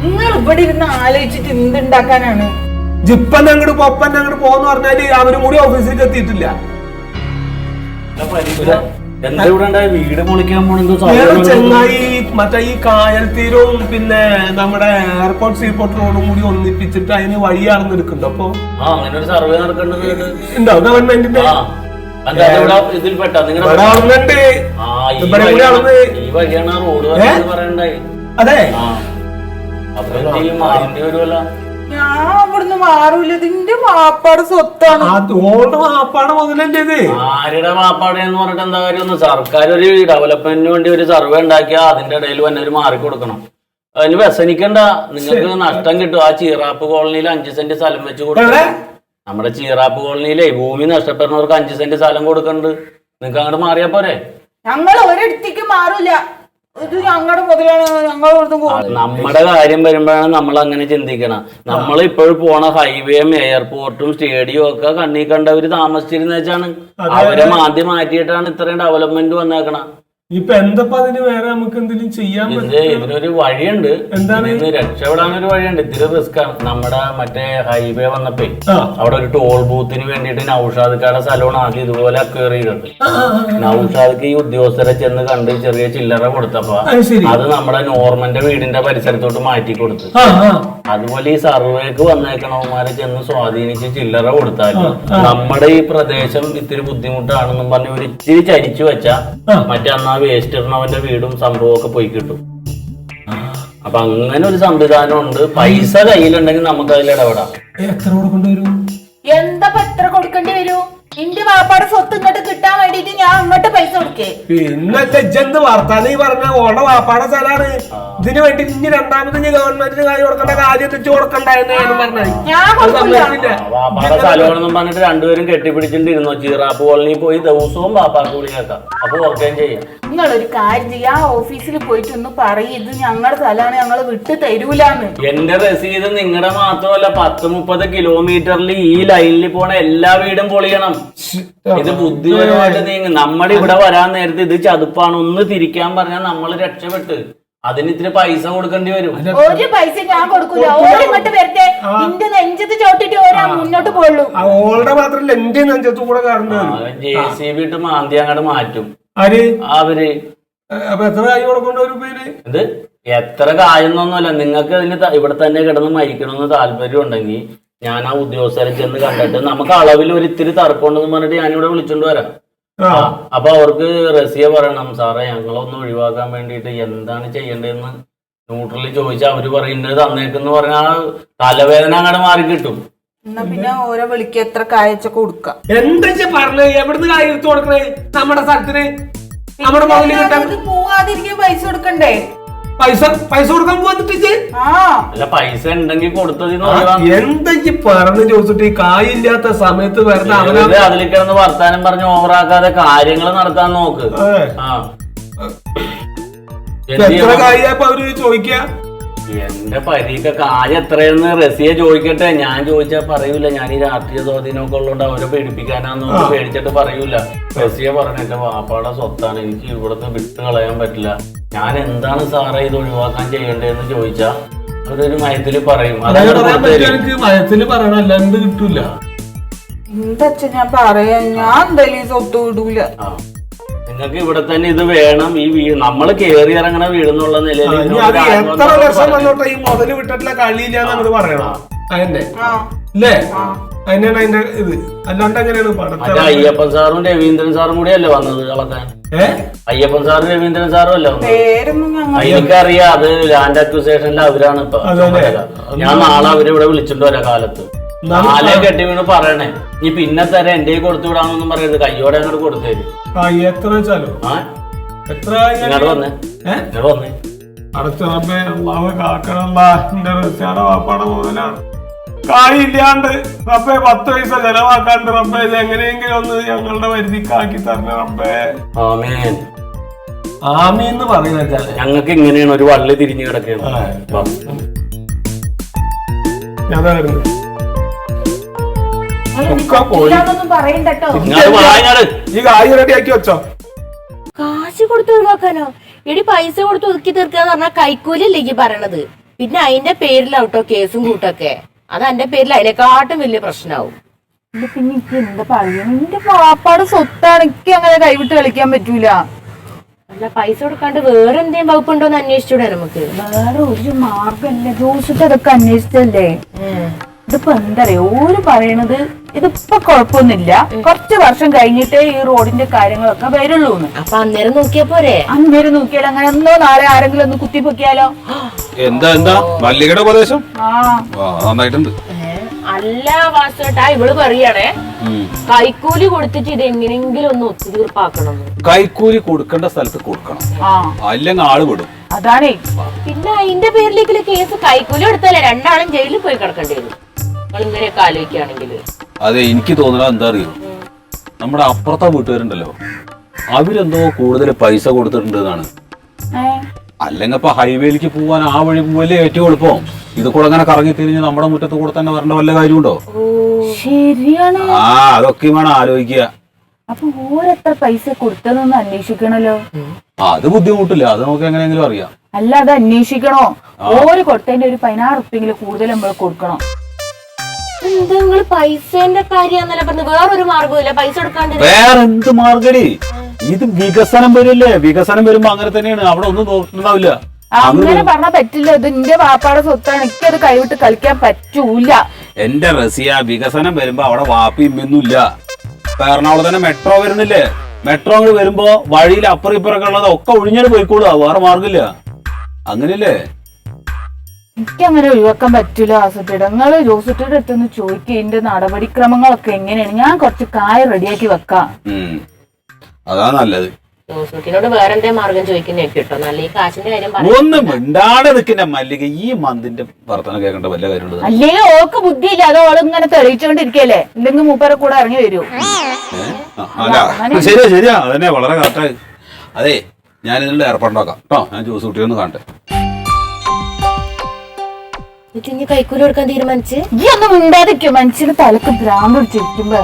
നിങ്ങൾ ഇവിടെ ഇരുന്ന് ആലോചിച്ചിട്ട് എന്തുണ്ടാക്കാനാണ്? ജിപ്പന്നെ അങ്ങോട്ട് പൊപ്പന്നെ അങ്ങോട്ട് പോന്ന് പറഞ്ഞാല് അവരും കൂടി ഓഫീസിലേക്ക് എത്തിയിട്ടില്ല. വീട് പൊളിക്കാൻ ചെങ്ങായി മറ്റേ ഈ കായൽ തീരവും പിന്നെ നമ്മുടെ എയർപോർട്ട് സീപോർട്ട് റോഡും കൂടി ഒന്നിപ്പിച്ചിട്ട് അതിന് വഴിയാണെന്ന് എടുക്കുന്നുണ്ട്. അപ്പൊ അങ്ങനെ ഒരു സർവേ നടക്കേണ്ടത് ഉണ്ടോ ഗവൺമെന്റിന്റെ? അതെ ഞാൻ ഇവിടുന്ന് മാറൂല. ഇതിന്റെ വാപ്പാട് സ്വത്താണ്. വാപ്പാടെ മുതലല്ലേ ഇത്? ആരുടെ വാപ്പാടെ എന്ന് പറഞ്ഞിട്ട് എന്താ കാര്യം? സർക്കാർ ഒരു ഡെവലപ്മെന്റിന് വേണ്ടി ഒരു സർവേ ഉണ്ടാക്കിയാ അതിന്റെ ഇടയിൽ വന്നെ ഒരു മാറിക്കൊടുക്കണം. അതിന് വ്യസനിക്കണ്ട, നിങ്ങൾക്ക് നഷ്ടം കിട്ടും. ആ ചീറാപ്പ് കോളനിയിൽ 5 സെന്റ് സ്ഥലം വെച്ച് കൊടുക്കണം. നമ്മുടെ ചീറാപ്പ് കോളനിയിലെ ഭൂമി നഷ്ടപ്പെടുന്നവർക്ക് 5 സെന്റ് സ്ഥലം കൊടുക്കുന്നുണ്ട്. നിങ്ങക്ക് അങ്ങോട്ട് മാറിയാ പോരെ? ഞങ്ങൾ ഒരിടത്തേക്ക് മാറൂല. ഇത് ഞങ്ങളുടെ മുതലാണ്. നമ്മുടെ കാര്യം വരുമ്പോഴാണ് നമ്മൾ അങ്ങനെ ചിന്തിക്കണം. നമ്മൾ ഇപ്പോഴും പോണ ഹൈവേയും എയർപോർട്ടും സ്റ്റേഡിയവും ഒക്കെ കണ്ണീ കണ്ടവര് താമസിച്ചിരുന്ന വെച്ചാണ്. അവരെ മാറ്റി മാറ്റിയിട്ടാണ് ഇത്രയും ഡെവലപ്മെന്റ് വന്നേക്കണം. ഇപ്പൊ എന്തപ്പോ അതിന് വേറെ നമുക്ക് എന്തെങ്കിലും ചെയ്യാൻ ഇതിനൊരു വഴിയുണ്ട്. എന്താണ്? ഇത് രക്ഷപ്പെടാനൊരു വഴിയുണ്ട്. ഇത്തിരി റിസ്ക് ആണ്. നമ്മുടെ മറ്റേ ഹൈവേ വന്നപ്പോ അവിടെ ഒരു ടോൾ ബൂത്തിന് വേണ്ടിട്ട് നൗഷാദ്ക്കാരുടെ സ്ഥലമാണ് ആദ്യം ഇതുപോലെ അക്വയർ ചെയ്തത്. നൗഷാദ്ക്ക് ഈ ഉദ്യോഗസ്ഥരെ ചെന്ന് കണ്ട് ചെറിയ ചില്ലറ കൊടുത്തപ്പോ അത് നമ്മുടെ നോർമന്റെ വീടിന്റെ പരിസരത്തോട്ട് മാറ്റി കൊടുത്തു. അതുപോലെ ഈ സർവേക്ക് വന്നേക്കണവന്മാരെ ചെന്ന് സ്വാധീനിച്ച് ചില്ലറ കൊടുത്താൽ നമ്മുടെ ഈ പ്രദേശം ഇത്തിരി ബുദ്ധിമുട്ടാണെന്നും പറഞ്ഞ് ഒരു ഇത്തിരി ചരിച്ചു വെച്ചാ മറ്റേ അന്നാ വേസ്റ്റ് ഇടണവന്റെ വീടും സംഭവമൊക്കെ പോയി കിട്ടും. അപ്പൊ അങ്ങനെ ഒരു സംവിധാനം ഉണ്ട്. പൈസ കയ്യിലുണ്ടെങ്കിൽ നമുക്ക് അതിൽ ഇടപെടാം. എത്ര കൊടുക്കേണ്ടി വരും? എന്താ എത്ര കൊടുക്കേണ്ടി വരും? എന്റെ വാപ്പാടെ സ്വത്ത് ഇങ്ങോട്ട് കിട്ടാൻ വേണ്ടിട്ട് ഞാൻ അങ്ങോട്ട് പൈസ കൊടുക്കേ. പിന്നെ എന്ത് വർത്താനം ഈ പറഞ്ഞ ഓടെ വാപ്പാടെ സ്ഥലമാണ്. ഇതിന് വേണ്ടി ഇനി രണ്ടാമത് ഗവൺമെന്റിന് കാര്യം കൊടുക്കേണ്ട കാര്യം തെച്ചു കൊടുക്കണ്ടായിരുന്നു പറഞ്ഞത്. വാപ്പാടെ സ്ഥലമാണെന്നും പറഞ്ഞിട്ട് രണ്ടുപേരും കെട്ടിപ്പിടിച്ചിട്ടിരുന്നോ ചീറാപ്പ് കോളനി പോയി ദിവസവും വാപ്പാക്ക് വിളി കേൾക്കാം. അപ്പൊ ഓർക്കുകയും ചെയ്യാം. നിങ്ങളൊരു കാര്യം ചെയ്യാ, ഓഫീസിൽ പോയിട്ട് ഒന്ന് പറയും ഇത് ഞങ്ങളുടെ സ്ഥലമാണ്, ഞങ്ങള് വിട്ട് തരൂലാന്ന്. എന്റെ രസീത് നിങ്ങളുടെ മാത്രമല്ല 10-30 കിലോമീറ്ററിൽ ഈ ലൈനിൽ പോണ എല്ലാ വീടും പൊളിയണം. ഇത് ബുദ്ധിപരമായിട്ട് നീങ്ങും. നമ്മുടെ ഇവിടെ വരാൻ നേരത്തെ ഇത് ചതുപ്പാണ്, ഒന്ന് തിരിക്കാൻ പറഞ്ഞാൽ നമ്മൾ രക്ഷപ്പെട്ട്. അതിന് ഇത്തിരി പൈസ കൊടുക്കേണ്ടി വരും. ഒരു പൈസ ഞാൻ കൊടുക്കൂല. ഓരിങ്ങോട്ട് വരട്ടെ, നിന്റെ നെഞ്ചത്ത് ചോട്ടിട്ട് ഓരാ മുന്നോട്ട് പോയുള്ളൂ. മാത്രല്ല എന്റെ നെഞ്ചത്ത് കൂടെ JCB ഇട്ട് മാന്തി അങ്ങോട്ട് മാറ്റും അവര്. അപ്പൊ എത്ര കായ് കൊടുക്കേണ്ട ഒരു പേര്? ഇത് എത്ര കായൊന്നൊന്നുമല്ല. നിങ്ങൾക്ക് ഇതിന് ഇവിടെ തന്നെ കിടന്ന് മരിക്കണമെന്ന് താല്പര്യം ഉണ്ടെങ്കിൽ ഞാൻ ആ ഉദ്യോഗസ്ഥരെ ചെന്ന് കണ്ടിട്ട് നമുക്ക് അളവിൽ ഒരു ഇത്തിരി തർക്കമുണ്ടെന്ന് പറഞ്ഞിട്ട് ഞാനിവിടെ വിളിച്ചോണ്ട് വരാം. അപ്പൊ അവർക്ക് റസിയ പറയണം, സാറേ ഞങ്ങളൊന്ന് ഒഴിവാക്കാൻ വേണ്ടിയിട്ട് എന്താണ് ചെയ്യേണ്ടതെന്ന് ന്യൂട്രലിൽ ചോദിച്ചാൽ അവര് പറയുന്നത് തന്നേക്കെന്ന് പറഞ്ഞാൽ തലവേദന അങ്ങോട്ട് മാറി കിട്ടും. എന്നാ പിന്നെ ഓരോ വിളിക്ക് എത്ര കായച്ച കൊടുക്കാം. എന്താ പറഞ്ഞേ? എവിടുന്ന് കായ് എടുത്ത് കൊടുക്കണേ? നമ്മുടെ സ്ഥലത്തിന് നമ്മുടെ പോവാതിരിക്കാൻ പൈസ കൊടുക്കണ്ടേ? പൈസ കൊടുക്കാൻ പോവാന്നിട്ട് അല്ല, പൈസ ഉണ്ടെങ്കിൽ കൊടുത്തത് എന്തൊക്കെ പറഞ്ഞു ചോദിച്ചിട്ട് ഈ കായില്ലാത്ത സമയത്ത് വരുന്ന അവനെ അതിൽ കിടന്ന് വർത്താനം പറഞ്ഞ് ഓവറാക്കാതെ കാര്യങ്ങൾ നടത്താൻ നോക്ക്. എത്ര കായപ്പോ അവര് ചോദിക്ക? എന്റെ പരീക്ഷ കായ് എത്രയെന്ന് റസിയെ ചോദിക്കട്ടെ. ഞാൻ ചോദിച്ചാൽ പറയൂല. ഞാൻ ഈ രാഷ്ട്രീയ സ്വാധീനമൊക്കെ ഉള്ളതുകൊണ്ട് അവരെ പേടിപ്പിക്കാനാന്ന് പേടിച്ചിട്ട് പറയൂല. റസിയെ പറഞ്ഞ എന്റെ വാപ്പാടെ സ്വത്താണ്, എനിക്ക് ഇവിടുന്ന് വിട്ട് കളയാൻ പറ്റില്ല. ഞാൻ എന്താണ് സാറേ ഇത് ഒഴിവാക്കാൻ ചെയ്യേണ്ടതെന്ന് ചോദിച്ചാ അതൊരു മയത്തില് പറയും. മയത്തില് പറയണം, അല്ലാണ്ട് കിട്ടൂല. എന്താ ഞാൻ പറയാ, ഞാൻ എന്തായാലും സ്വത്ത് വിടൂല. നിങ്ങൾക്ക് ഇവിടെ തന്നെ ഇത് വേണം. ഈ വീട് നമ്മൾ കേറി ഇറങ്ങണ വീടെന്നുള്ള നിലയിൽ എത്ര ലക്ഷം വന്നോട്ടെ ഈ മുതല് വിട്ടിട്ടുള്ള കളിയില്ലാന്ന് പറയണം. അതന്നെ അല്ലേ? അതിനാണ് അതിന്റെ ഇത്. അല്ലാണ്ട് എങ്ങനെയാണ് അയ്യപ്പൻ സാറും രവീന്ദ്രൻ സാറും കൂടി അല്ലേ വന്നത് കളക്കാൻ? അയ്യപ്പൻ സാറും രവീന്ദ്രൻ സാറും അല്ലേ വന്നത്? എനിക്കറിയാം, അത് ലാൻഡ് അക്വിസേഷനിൽ അവരാണ് ഇപ്പൊ. ഞാൻ നാളെ അവരിവിടെ വിളിച്ചിട്ട് വരാം കാലത്ത്. നാളെ കെട്ടി വീണ് പറയണേ, നീ പിന്നെ തരാം എന്റെ കൊടുത്തു വിടാന്നൊന്നും പറയരുത്. കയ്യോടെ അങ്ങോട്ട് കൊടുത്തേരും. എത്ര വെച്ചാലോ? ഇങ്ങോട്ട് വന്നേ, ഇങ്ങോട്ട് വന്നേ. അടച്ചറപ്പേ അള്ളാഹ് കാക്കണല്ല. എന്റെ റസിയാടെ വാപ്പാടെ മുതലാണ്. കായില്ലാണ്ട് റബ്ബേ 10 പൈസ ചെലവാക്കാണ്ട് റബ്ബേ ഇത് എങ്ങനെയെങ്കിലും ഒന്ന് ഞങ്ങളുടെ വരുതിക്കാക്കി തരണ റബ്ബേ. ആമീൻ ആമീന്ന് പറയുന്ന വെച്ചാല് ഞങ്ങൾക്ക് ഇങ്ങനെയാണ് ഒരു വള്ളി തിരിഞ്ഞു കിടക്കുകയാണ്. ഈ കായ് റെഡിയാക്കി വെച്ചോ. കാശ് കൊടുത്ത് ഒഴിവാക്കാനോ? എടി പൈസ കൊടുത്ത് ഒതുക്കി തീർക്കാന്ന് പറഞ്ഞാൽ കൈക്കൂലല്ലേ ഈ പറയണത്? പിന്നെ അതിന്റെ പേരിലാവട്ടോ കേസും കൂട്ടൊക്കെ. അത് എന്റെ പേരിൽ അതിനെക്കാട്ടും വലിയ പ്രശ്നമാവും. പിന്നെ എനിക്ക് എന്താ പറയുക, എന്റെ വാപ്പാട് സ്വത്താണ്, എനിക്ക് അങ്ങനെ കൈവിട്ട് കളിക്കാൻ പറ്റൂല. അല്ല പൈസ കൊടുക്കാണ്ട് വേറെ എന്തെങ്കിലും വകുപ്പുണ്ടോന്ന് അന്വേഷിച്ചൂടെ നമുക്ക്? വേറെ ഒരു മാർഗമല്ല, ജോസിട്ട് അതൊക്കെ അന്വേഷിച്ചല്ലേ. ഇതിപ്പോ എന്താ പറയാ, ഓര് പറയണത് ഇതിപ്പോ കുഴപ്പമൊന്നുമില്ല, കുറച്ച് വർഷം കഴിഞ്ഞിട്ടേ ഈ റോഡിന്റെ കാര്യങ്ങളൊക്കെ വരുള്ളൂന്ന്. അപ്പൊ അന്നേരം നോക്കിയാ പോരെ? അന്നേരം നോക്കിയാലോ, അങ്ങനെ ഒന്നോ നാളെ ആരെങ്കിലും ഒന്ന് കുത്തിപ്പൊക്കിയാലോ? എന്താ മല്ലികയുടെ ഉപദേശം ആ നന്നായിട്ടുണ്ട്. അല്ല വാസുട്ടാ, ഇവള് പറയാണേ കൈക്കൂലി കൊടുത്തിട്ട് ഇത് എങ്ങനെയെങ്കിലും ഒന്ന് ഒത്തുതീർപ്പാക്കണം. കൈക്കൂലി കൊടുക്കേണ്ട സ്ഥലത്ത് കൊടുക്കണം, അല്ലെങ്കിൽ ആള് വിടും. അതാണേ. പിന്നെ അതിന്റെ പേരിലേക്കുള്ള കേസ് കൈക്കൂലി എടുത്താലേ രണ്ടാളും ജയിലിൽ പോയി കിടക്കേണ്ടി വരും. നിങ്ങൾ ഇങ്ങനെയൊക്കെ ആലോചിക്കുകയാണെങ്കിൽ. അതെ, എനിക്ക് തോന്നുന്നത് എന്താ അറിയോ, നമ്മുടെ അപ്പുറത്തെ വീട്ടുകാരുണ്ടല്ലോ, അവരെന്തോ കൂടുതൽ പൈസ കൊടുത്തിട്ടുണ്ട് എന്നാണ്. അല്ലെങ്കിൽ ഇപ്പൊ ഹൈവേയിലേക്ക് പോവാൻ ആ വഴി പോവല്ലേ ഏറ്റവും എളുപ്പം. ഇത് കൂടെ അങ്ങനെ കറങ്ങി തിരിഞ്ഞ് നമ്മുടെ മുറ്റത്ത് കൂടെ തന്നെ വരേണ്ട വല്ല കാര്യമുണ്ടോ? ശരിയാണ്. അതൊക്കെ വേണം ആലോചിക്കുക. അപ്പൊ ഓരെത്ര പൈസ കൊടുത്തതെന്ന് അന്വേഷിക്കണല്ലോ. അത് ബുദ്ധിമുട്ടില്ല, അത് നമുക്ക് എങ്ങനെയെങ്കിലും അറിയാം. അല്ല, അത് അന്വേഷിക്കണോ? ഓര് കൊടുത്തതിന്റെ ഒരു 16 ഉറുപ്പിയെങ്കിലും കൂടുതൽ നമ്മൾ കൊടുക്കണം. എന്താ നിങ്ങള് പൈസന്റെ കാര്യന്നല്ല പറഞ്ഞത്? വേറൊരു മാർഗമില്ല പൈസ കൊടുക്കാണ്ട്? വേറെന്ത് മാർഗടി, ഇത് വികസനം വരില്ലേ, വികസനം വരുമ്പോ അങ്ങനെ തന്നെയാണ്, അവിടെ ഒന്നും നോക്കുന്നുണ്ടാവില്ല. അങ്ങനെ പറഞ്ഞാൽ പറ്റില്ല, ഇത് എന്റെ വാപ്പാടെ സ്വത്താണ്, എനിക്കത് കൈവിട്ട് കളിക്കാൻ പറ്റൂല. എന്റെ റസിയ, വികസനം വരുമ്പോ അവിടെ വാപ്പി ഇമ്മൊന്നുമില്ല. ഇപ്പൊ എറണാകുളത്ത് തന്നെ മെട്രോ വരുന്നില്ലേ, മെട്രോ വരുമ്പോ വഴിയിൽ അപ്പുറം ഇപ്പുറമൊക്കെ ഉള്ളത് ഒക്കെ ഒഴിഞ്ഞാൽ പോയിക്കോളുക, വേറെ മാർഗമില്ല. അങ്ങനെയല്ലേ? എനിക്കങ്ങനെ ഒഴിവാക്കാൻ പറ്റൂല ആസുട്ടിയുടെ. നിങ്ങള് ജോസുട്ടിയുടെ അടുത്തൊന്ന് ചോദിക്കുക ഇതിന്റെ നടപടിക്രമങ്ങളൊക്കെ എങ്ങനെയാണ്. ഞാൻ കുറച്ച് കായ റെഡിയാക്കി വെക്കാം. അതാ നല്ലത്. ജോസൂട്ടിനോട് വേറെ എന്തേ മാർഗം ചോദിക്കുന്നേ കിട്ടോ? നല്ല ഈ കാശിന്റെ കാര്യം ഒന്നും മിണ്ടാടെ നിൽക്കുന്ന മല്ലിക, ഈ മന്തിന്റെ വർത്തനം കേൾക്കേണ്ട വല്ല കാര്യമുണ്ട്? അല്ലെങ്കിൽ ഓക്ക് ബുദ്ധിയില്ല, അത് ഓളിങ്ങനെ തെളിയിച്ചോണ്ടിരിക്കല്ലേ, എന്തെങ്കിലും മൂപ്പരെ കൂടെ ഇറങ്ങി വരൂ. ശരിയാ, അതന്നെ വളരെ കറക്റ്റായി. അതെ, ഞാൻ ഇതിനുള്ള ഏർപ്പാടുണ്ടാക്കാം കേട്ടോ. ഞാൻ ജോസൂട്ടിയൊന്ന് കാണട്ടെ. കൈക്കൂലി കൊടുക്കാൻ തീരുമാനിച്ച് ഈ ഒന്നും മിണ്ടാതിരിക്കും, മനുഷ്യന് തലക്ക് ഭ്രാന്ത് പിടിച്ചിരിക്കുമ്പോ.